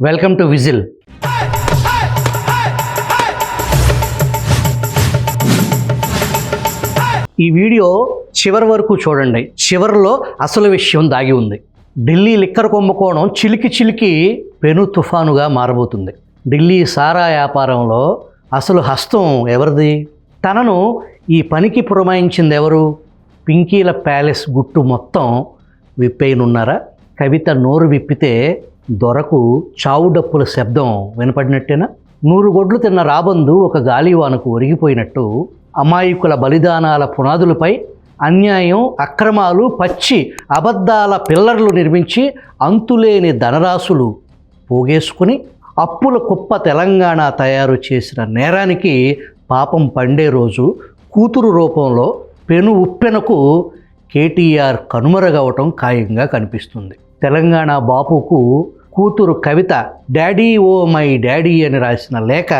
Welcome to whistle. ఈ video చివరి వరకు చూడండి. చివరిలో అసలు విషయం దాగి ఉంది. ఢిల్లీ లిక్కర్ కుంభకోణం చిలికి పెను తుఫానుగా మారబోతుంది. ఢిల్లీ సారా వ్యాపారంలో అసలు హస్తం ఎవరిది? తనను ఈ పనికి పురమాయించింది ఎవరు? పింకీల ప్యాలెస్ గుట్టు మొత్తం విప్పేయనున్నారా? కవిత నోరు విప్పితే దొరకు చావు డప్పుల శబ్దం వినపడినట్టేనా? 100 గొడ్లు తిన్న రాబందు ఒక గాలివానకు ఒరిగిపోయినట్టు అమాయకుల బలిదానాల పునాదులపై అన్యాయం, అక్రమాలు, పచ్చి అబద్ధాల పిల్లర్లు నిర్మించి అంతులేని ధనరాశులు పోగేసుకుని అప్పుల కుప్ప తెలంగాణ తయారు చేసిన నేరానికి పాపం పండే రోజు కూతురు రూపంలో పెను ఉప్పెనకు కేటీఆర్ కనుమరుగవటం ఖాయంగా కనిపిస్తుంది. తెలంగాణ బాపుకు కూతురు కవిత డాడీ ఓ మై డాడీ అని రాసిన లేఖ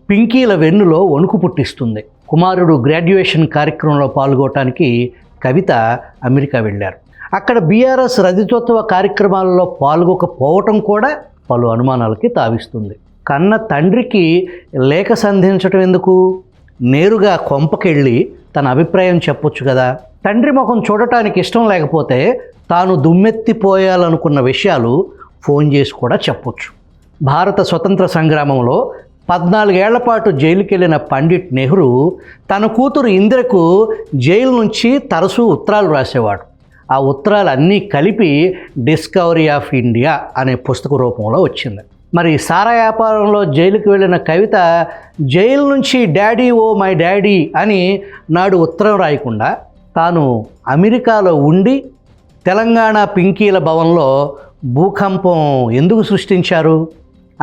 పింకీల వెన్నులో వణుకు పుట్టిస్తుంది. కుమారుడు గ్రాడ్యుయేషన్ కార్యక్రమంలో పాల్గొనడానికి కవిత అమెరికా వెళ్ళారు. అక్కడ బీఆర్ఎస్ రజతోత్సవ కార్యక్రమాలలో పాల్గొకపోవటం కూడా పలు అనుమానాలకి తావిస్తుంది. కన్న తండ్రికి లేఖ సంధించటం ఎందుకు? నేరుగా కొంపకెళ్ళి తన అభిప్రాయం చెప్పొచ్చు కదా. తండ్రి ముఖం చూడటానికి ఇష్టం లేకపోతే తాను దుమ్మెత్తిపోయాలనుకున్న విషయాలు ఫోన్ చేసి కూడా చెప్పొచ్చు. భారత స్వతంత్ర సంగ్రామంలో 14 ఏళ్ల పాటు జైలుకి వెళ్ళిన పండిట్ నెహ్రూ తన కూతురు ఇందిరకు జైలు నుంచి తరచూ ఉత్తరాలు రాసేవాడు. ఆ ఉత్తరాలన్నీ కలిపి డిస్కవరీ ఆఫ్ ఇండియా అనే పుస్తక రూపంలో వచ్చింది. మరి సారా వ్యాపారంలో జైలుకి వెళ్ళిన కవిత జైలు నుంచి డాడీ ఓ మై డాడీ అని నాడు ఉత్తరం రాయకుండా తాను అమెరికాలో ఉండి తెలంగాణ పింకీల భవన్లో భూకంపం ఎందుకు సృష్టించారు?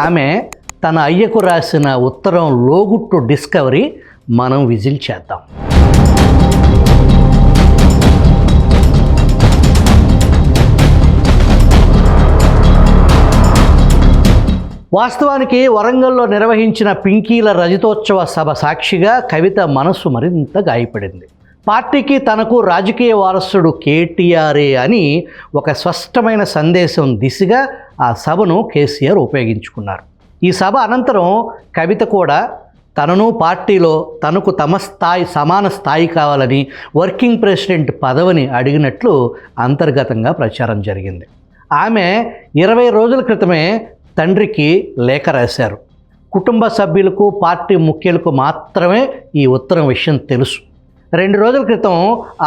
ఆమె తన అయ్యకు రాసిన ఉత్తరం లోగుట్టు డిస్కవరీ మనం విజిల్ చేద్దాం. వాస్తవానికి వరంగల్లో నిర్వహించిన పింకీల రజతోత్సవ సభ సాక్షిగా కవిత మనస్సు మరింత గాయపడింది. పార్టీకి తనకు రాజకీయ వారసుడు కేటీఆరే అని ఒక స్పష్టమైన సందేశం దిశగా ఆ సభను కేసీఆర్ ఉపయోగించుకున్నారు. ఈ సభ అనంతరం కవిత కూడా తనను పార్టీలో తనకు సమాన స్థాయి కావాలని వర్కింగ్ ప్రెసిడెంట్ పదవిని అడిగినట్లు అంతర్గతంగా ప్రచారం జరిగింది. ఆమె 20 రోజుల క్రితమే తండ్రికి లేఖ రాశారు. కుటుంబ సభ్యులకు, పార్టీ ముఖ్యులకు మాత్రమే ఈ ఉత్తరం విషయం తెలుసు. 2 రోజుల క్రితం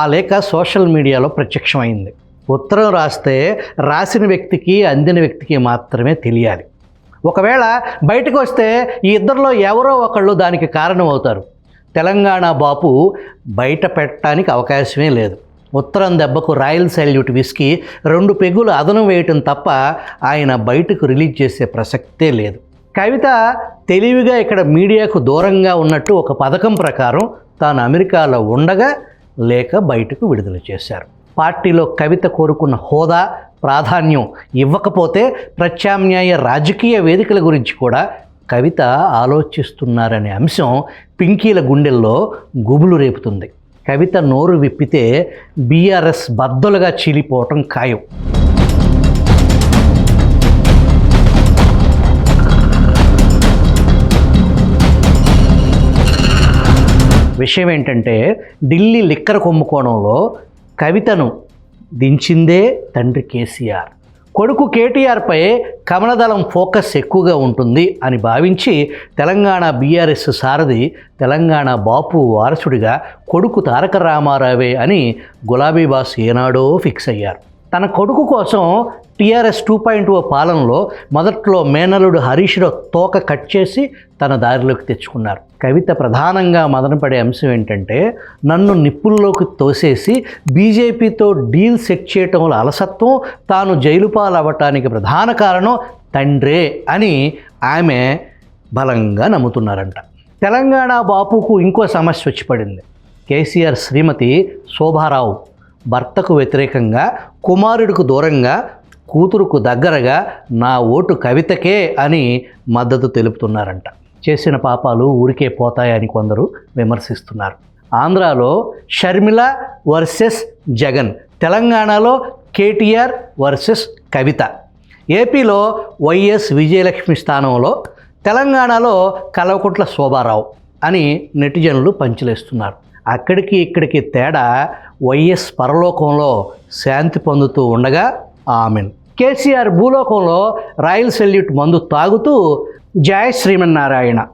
ఆ లేఖ సోషల్ మీడియాలో ప్రత్యక్షమైంది. ఉత్తరం రాస్తే రాసిన వ్యక్తికి, అందిన వ్యక్తికి మాత్రమే తెలియాలి. ఒకవేళ బయటకు వస్తే ఈ ఇద్దరిలో ఎవరో ఒకళ్ళు దానికి కారణం అవుతారు. తెలంగాణ బాపు బయట పెట్టడానికి అవకాశమే లేదు. ఉత్తరం దెబ్బకు రాయల్ సల్యూట్ విస్కీ 2 పెగ్గులు అదనం వేయటం తప్ప ఆయన బయటకు రిలీజ్ చేసే ప్రసక్తే లేదు. కవిత తెలివిగా ఇక్కడ మీడియాకు దూరంగా ఉన్నట్టు ఒక పథకం ప్రకారం తాను అమెరికాలో ఉండగా లేఖ బయటకు విడుదల చేశారు. పార్టీలో కవిత కోరుకున్న హోదా, ప్రాధాన్యం ఇవ్వకపోతే ప్రత్యామ్నాయ రాజకీయ వేదికల గురించి కూడా కవిత ఆలోచిస్తున్నారనే అంశం పింకీల గుండెల్లో గుబులు రేపుతుంది. కవిత నోరు విప్పితే బీఆర్ఎస్ బద్దలుగా చీలిపోవటం ఖాయం. విషయం ఏంటంటే ఢిల్లీ లిక్కర్ కుంభకోణంలో కవితను దించిందే తండ్రి కేసీఆర్. కొడుకు కేటీఆర్పై కమలదళం ఫోకస్ ఎక్కువగా ఉంటుంది అని భావించి తెలంగాణ బీఆర్ఎస్ సారథి, తెలంగాణ బాపు వారసుడిగా కొడుకు తారక రామారావే అని గులాబీ బాస్ ఏనాడో ఫిక్స్ అయ్యారు. తన కొడుకు కోసం టీఆర్ఎస్ 2.0 పాలనలో మొదట్లో మేనలుడు హరీష్రావు తోక కట్ చేసి తన దారిలోకి తెచ్చుకున్నారు. కవిత ప్రధానంగా మదనపడే అంశం ఏంటంటే నన్ను నిప్పుల్లోకి తోసేసి బీజేపీతో డీల్ సెట్ చేయటంలో అలసత్వం, తాను జైలు పాలవ్వటానికి ప్రధాన కారణం తండ్రే అని ఆమె బలంగా నమ్ముతున్నారంట. తెలంగాణ బాపుకు ఇంకో సమస్య వచ్చి పడింది. కేసీఆర్ శ్రీమతి శోభారావు భర్తకు వ్యతిరేకంగా, కుమారుడికి దూరంగా, కూతురుకు దగ్గరగా నా ఓటు కవితకే అని మద్దతు తెలుపుతున్నారంట. చేసిన పాపాలు ఊరికే పోతాయని కొందరు విమర్శిస్తున్నారు. ఆంధ్రాలో షర్మిల వర్సెస్ జగన్, తెలంగాణలో కేటీఆర్ వర్సెస్ కవిత. ఏపీలో వైఎస్ విజయలక్ష్మి స్థానంలో తెలంగాణలో కల్వకుంట్ల శోభారావు అని నెటిజనులు పంచులేస్తున్నారు. అక్కడికి ఇక్కడికి తేడా వైఎస్ పరలోకంలో శాంతి పొందుతూ ఉండగా ఆమెన్. కేసీఆర్ భూలోకంలో రాయల్ సెల్యూట్ మందు తాగుతూ జయ శ్రీమన్నారాయణ